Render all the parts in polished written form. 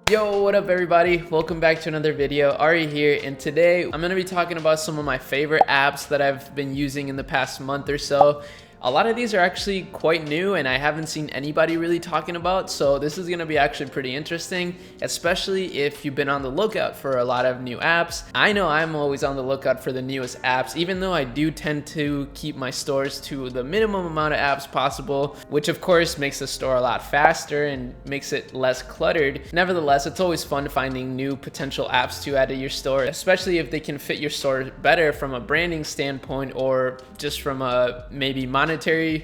Yo, what up everybody? Welcome back to another video. Arie here, and today I'm going to be talking about some of my favorite apps that I've been using in the past month or so. A lot of these are actually quite new and I haven't seen anybody really talking about, so this is going to be actually pretty interesting, especially if you've been on the lookout for a lot of new apps. I know I'm always on the lookout for the newest apps, even though I do tend to keep my stores to the minimum amount of apps possible, which of course makes the store a lot faster and makes it less cluttered. Nevertheless, it's always fun finding new potential apps to add to your store, especially if they can fit your store better from a branding standpoint or just from a maybe monetary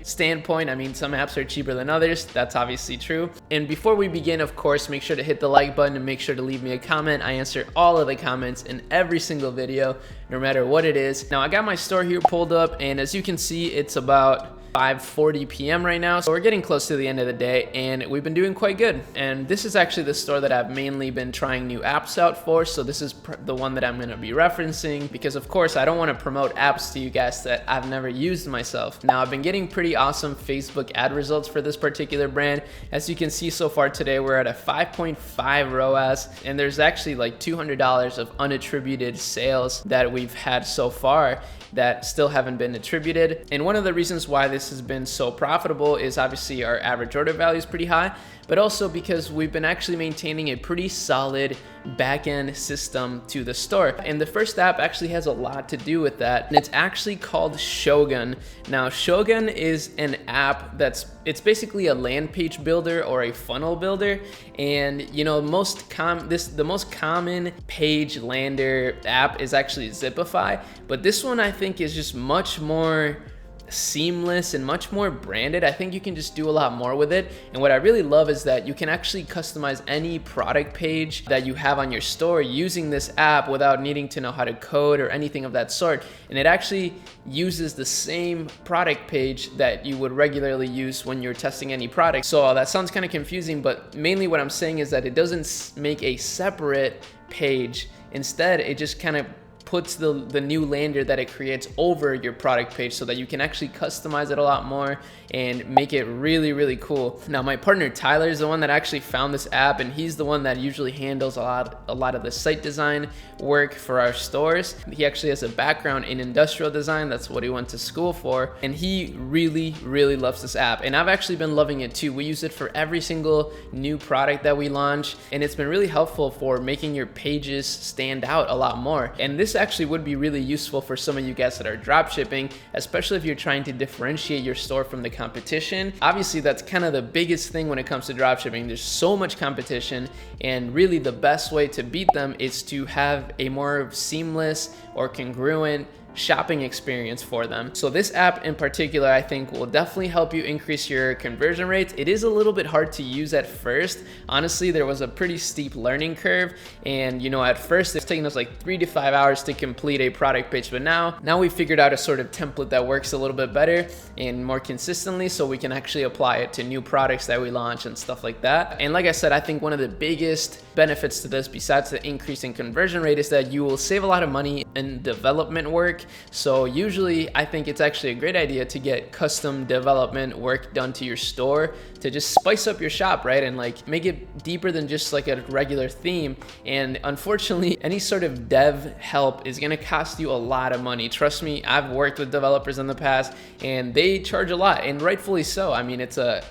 standpoint. I mean, some apps are cheaper than others. That's obviously true. And before we begin, of course, make sure to hit the like button and make sure to leave me a comment. I answer all of the comments in every single video, no matter what it is. Now, I got my store here pulled up, and as you can see, it's about 5:40 p.m. right now, so we're getting close to the end of the day and we've been doing quite good. And this is actually the store that I've mainly been trying new apps out for, so this is the one that I'm going to be referencing because of course I don't want to promote apps to you guys that I've never used myself. Now, I've been getting pretty awesome Facebook ad results for this particular brand. As you can see, so far today we're at a 5.5 ROAS, and there's actually like $200 of unattributed sales that we've had so far that still haven't been attributed. And one of the reasons why this has been so profitable is obviously our average order value is pretty high, but also because we've been actually maintaining a pretty solid back-end system to the store. And the first app actually has a lot to do with that, and it's actually called Shogun. Now, Shogun is an app it's basically a land page builder or a funnel builder, and you know, the most common page lander app is actually Zipify, but this one I think is just much more seamless and much more branded. I think you can just do a lot more with it. And what I really love is that you can actually customize any product page that you have on your store using this app without needing to know how to code or anything of that sort. And it actually uses the same product page that you would regularly use when you're testing any product. So that sounds kind of confusing, but mainly what I'm saying is that it doesn't make a separate page. Instead, it just kind of puts the new lander that it creates over your product page so that you can actually customize it a lot more and make it really, really cool. Now, my partner Tyler is the one that actually found this app, and he's the one that usually handles a lot of the site design work for our stores. He actually has a background in industrial design. That's what he went to school for, and he really, really loves this app, and I've actually been loving it too. We use it for every single new product that we launch, and it's been really helpful for making your pages stand out a lot more. And this actually would be really useful for some of you guys that are drop shipping, especially if you're trying to differentiate your store from the competition. Obviously, that's kind of the biggest thing when it comes to drop shipping. There's so much competition, and really the best way to beat them is to have a more seamless or congruent shopping experience for them. So this app in particular, I think, will definitely help you increase your conversion rates. It is a little bit hard to use at first. Honestly, there was a pretty steep learning curve, and you know, at first it's taking us like 3 to 5 hours to complete a product page, but now we figured out a sort of template that works a little bit better and more consistently, so we can actually apply it to new products that we launch and stuff like that. And like I said, I think one of the biggest benefits to this, besides the increase in conversion rate, is that you will save a lot of money in development work. So usually I think it's actually a great idea to get custom development work done to your store to just spice up your shop, right? And like make it deeper than just like a regular theme. And unfortunately, any sort of dev help is gonna cost you a lot of money. Trust me, I've worked with developers in the past and they charge a lot, and rightfully so. I mean, it's a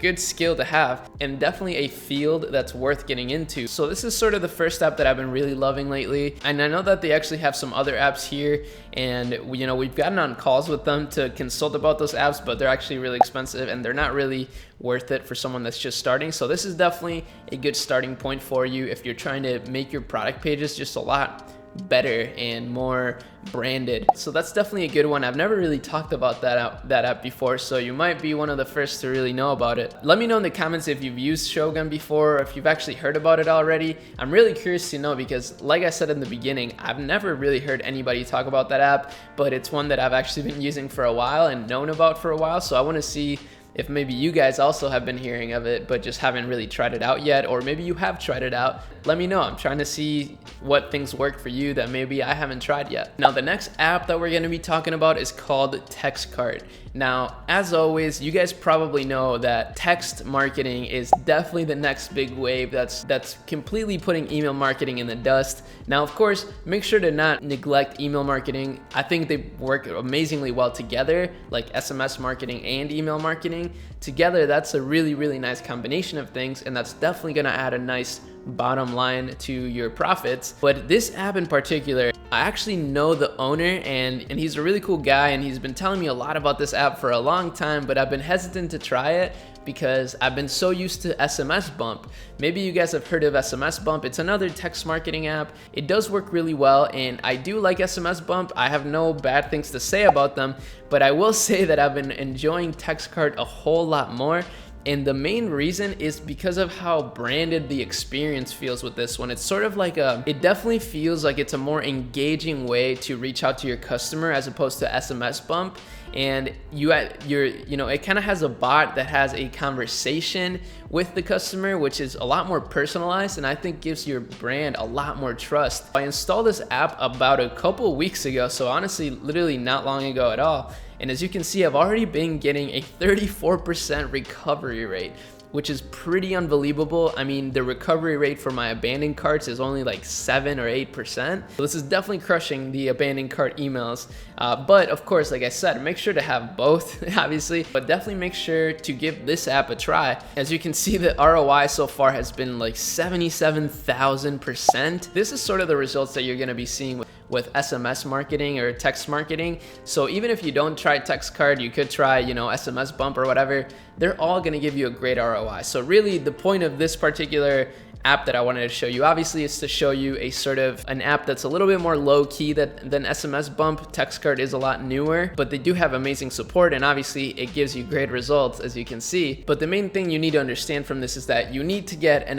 good skill to have and definitely a field that's worth getting into. So this is sort of the first app that I've been really loving lately. And I know that they actually have some other apps here, and you know, we've gotten on calls with them to consult about those apps, but they're actually really expensive and they're not really worth it for someone that's just starting. So this is definitely a good starting point for you if you're trying to make your product pages just a lot better and more branded. So that's definitely a good one. I've never really talked about that app before, so you might be one of the first to really know about it. Let me know in the comments if you've used Shogun before, or if you've actually heard about it already. I'm really curious to know because, like I said in the beginning, I've never really heard anybody talk about that app, but it's one that I've actually been using for a while and known about for a while. So I want to see if maybe you guys also have been hearing of it but just haven't really tried it out yet, or maybe you have tried it out. Let me know. I'm trying to see what things work for you that maybe I haven't tried yet. Now, the next app that we're going to be talking about is called TextCart. Now, as always, you guys probably know that text marketing is definitely the next big wave that's completely putting email marketing in the dust. Now, of course, make sure to not neglect email marketing. I think they work amazingly well together, like SMS marketing and email marketing. Together, that's a really, really nice combination of things, and that's definitely gonna add a nice bottom line to your profits. But this app in particular, I actually know the owner, and he's a really cool guy, and he's been telling me a lot about this app for a long time, but I've been hesitant to try it because I've been so used to SMS Bump. Maybe you guys have heard of SMS Bump. It's another text marketing app. It does work really well, and I do like SMS Bump. I have no bad things to say about them, but I will say that I've been enjoying TextCart a whole lot more. And the main reason is because of how branded the experience feels with this one. It's sort of like it definitely feels like it's a more engaging way to reach out to your customer as opposed to SMS Bump. And it kind of has a bot that has a conversation with the customer, which is a lot more personalized, and I think gives your brand a lot more trust. I installed this app about a couple weeks ago, so honestly, literally not long ago at all. And as you can see, I've already been getting a 34% recovery rate, which is pretty unbelievable. I mean, the recovery rate for my abandoned carts is only like 7 or 8%. So this is definitely crushing the abandoned cart emails. But of course, like I said, make sure to have both, obviously, but definitely make sure to give this app a try. As you can see, the ROI so far has been like 77,000%. This is sort of the results that you're gonna be seeing with SMS marketing or text marketing. So even if you don't try TextCart, you could try, SMS Bump or whatever. They're all gonna give you a great ROI. So really the point of this particular app that I wanted to show you, obviously, is to show you a sort of an app that's a little bit more low key than SMS Bump. TextCart is a lot newer, but they do have amazing support, and obviously it gives you great results, as you can see. But the main thing you need to understand from this is that you need to get a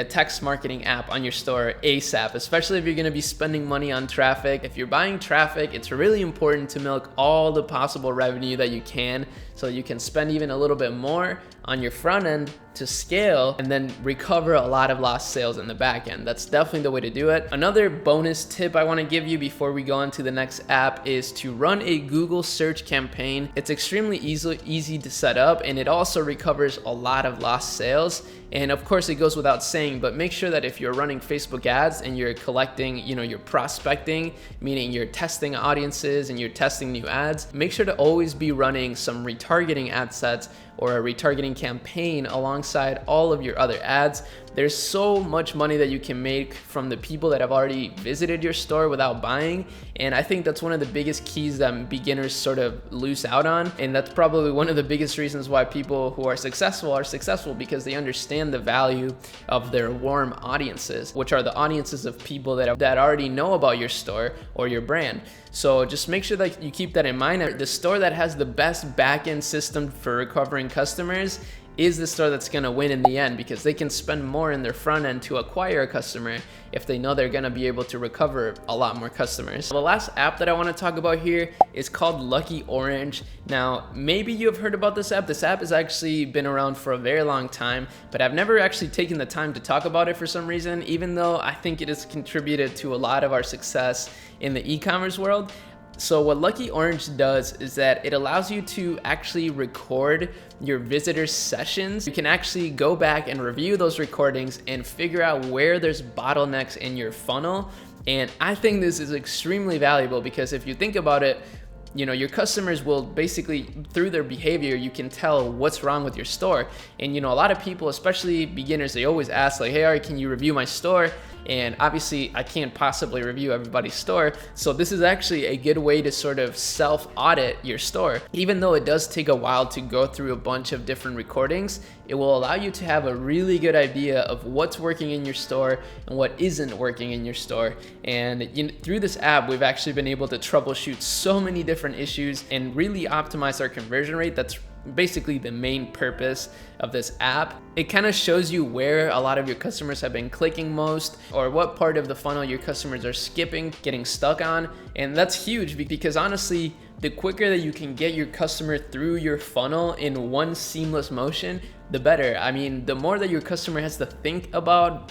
text marketing app on your store ASAP, especially if you're gonna be spending money on traffic. If you're buying traffic, it's really important to milk all the possible revenue that you can, so you can spend even a little bit more on your front end to scale and then recover a lot of lost sales in the back end. That's definitely the way to do it. Another bonus tip I want to give you before we go on to the next app is to run a Google search campaign. It's extremely easy to set up, and it also recovers a lot of lost sales. And of course, it goes without saying, but make sure that if you're running Facebook ads and you're collecting, you're prospecting, meaning you're testing audiences and you're testing new ads, make sure to always be running some retargeting ad sets or a retargeting campaign alongside all of your other ads. There's so much money that you can make from the people that have already visited your store without buying, and I think that's one of the biggest keys that beginners sort of lose out on, and that's probably one of the biggest reasons why people who are successful because they understand the value of their warm audiences, which are the audiences of people that already know about your store or your brand. So just make sure that you keep that in mind. The store that has the best back-end system for recovering customers is the store that's gonna win in the end, because they can spend more in their front end to acquire a customer if they know they're gonna be able to recover a lot more customers. The last app that I wanna talk about here is called Lucky Orange. Now, maybe you have heard about this app. This app has actually been around for a very long time, but I've never actually taken the time to talk about it for some reason, even though I think it has contributed to a lot of our success in the e-commerce world. So what Lucky Orange does is that it allows you to actually record your visitors' sessions. You can actually go back and review those recordings and figure out where there's bottlenecks in your funnel. And I think this is extremely valuable, because if you think about it, your customers will basically, through their behavior, you can tell what's wrong with your store. And a lot of people, especially beginners, they always ask like, hey, Arie, can you review my store? And obviously I can't possibly review everybody's store. So this is actually a good way to sort of self-audit your store. Even though it does take a while to go through a bunch of different recordings, it will allow you to have a really good idea of what's working in your store and what isn't working in your store. And through this app, we've actually been able to troubleshoot so many different issues and really optimize our conversion rate. That's basically the main purpose of this app. It kind of shows you where a lot of your customers have been clicking most, or what part of the funnel your customers are skipping, getting stuck on. And that's huge, because honestly, the quicker that you can get your customer through your funnel in one seamless motion, the better. I mean, the more that your customer has to think about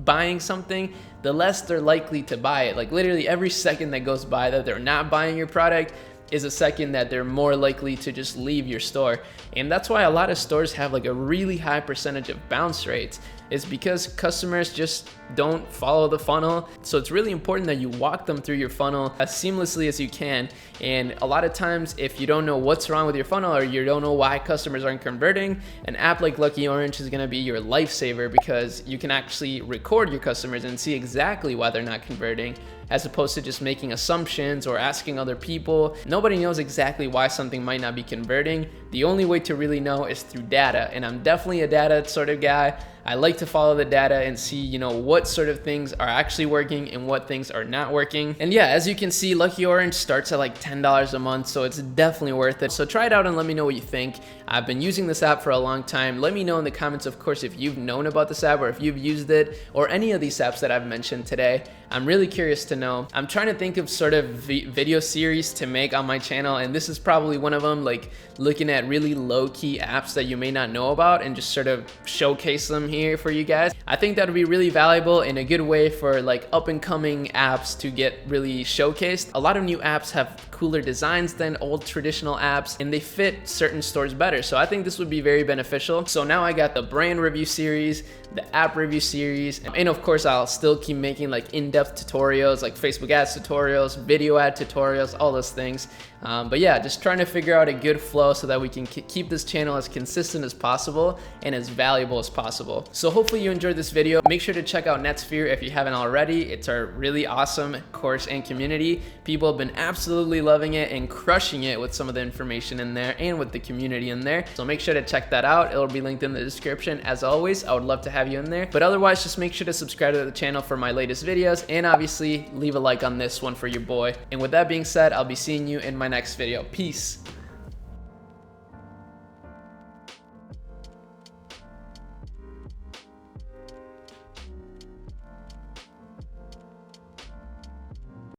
buying something, the less they're likely to buy it. Like literally every second that goes by that they're not buying your product, is a second that they're more likely to just leave your store. And that's why a lot of stores have like a really high percentage of bounce rates. Is because customers just don't follow the funnel. So it's really important that you walk them through your funnel as seamlessly as you can. And a lot of times, if you don't know what's wrong with your funnel or you don't know why customers aren't converting, an app like Lucky Orange is gonna be your lifesaver, because you can actually record your customers and see exactly why they're not converting, as opposed to just making assumptions or asking other people. Nobody knows exactly why something might not be converting. The only way to really know is through data, and I'm definitely a data sort of guy. I like to follow the data and see, you know, what sort of things are actually working and what things are not working. And yeah, as you can see, Lucky Orange starts at like $10 a month, so it's definitely worth it. So try it out and let me know what you think. I've been using this app for a long time. Let me know in the comments, of course, if you've known about this app or if you've used it or any of these apps that I've mentioned today. I'm really curious to know. I'm trying to think of sort of video series to make on my channel, and this is probably one of them, like looking at really low-key apps that you may not know about and just sort of showcase them here for you guys. I think that would be really valuable and a good way for like up-and-coming apps to get really showcased. A lot of new apps have cooler designs than old traditional apps, and they fit certain stores better. So I think this would be very beneficial. So now I got the brand review series, the app review series, and of course I'll still keep making like in-depth tutorials, like Facebook ads tutorials, video ad tutorials, all those things. But yeah, just trying to figure out a good flow so that we can keep this channel as consistent as possible and as valuable as possible. So hopefully you enjoyed this video. Make sure to check out Netsphere if you haven't already. It's our really awesome course and community. People have been absolutely loving it and crushing it with some of the information in there and with the community in there. So make sure to check that out. It'll be linked in the description. As always, I would love to have you in there. But otherwise, just make sure to subscribe to the channel for my latest videos, and obviously leave a like on this one for your boy. And with that being said, I'll be seeing you in my next video. Peace.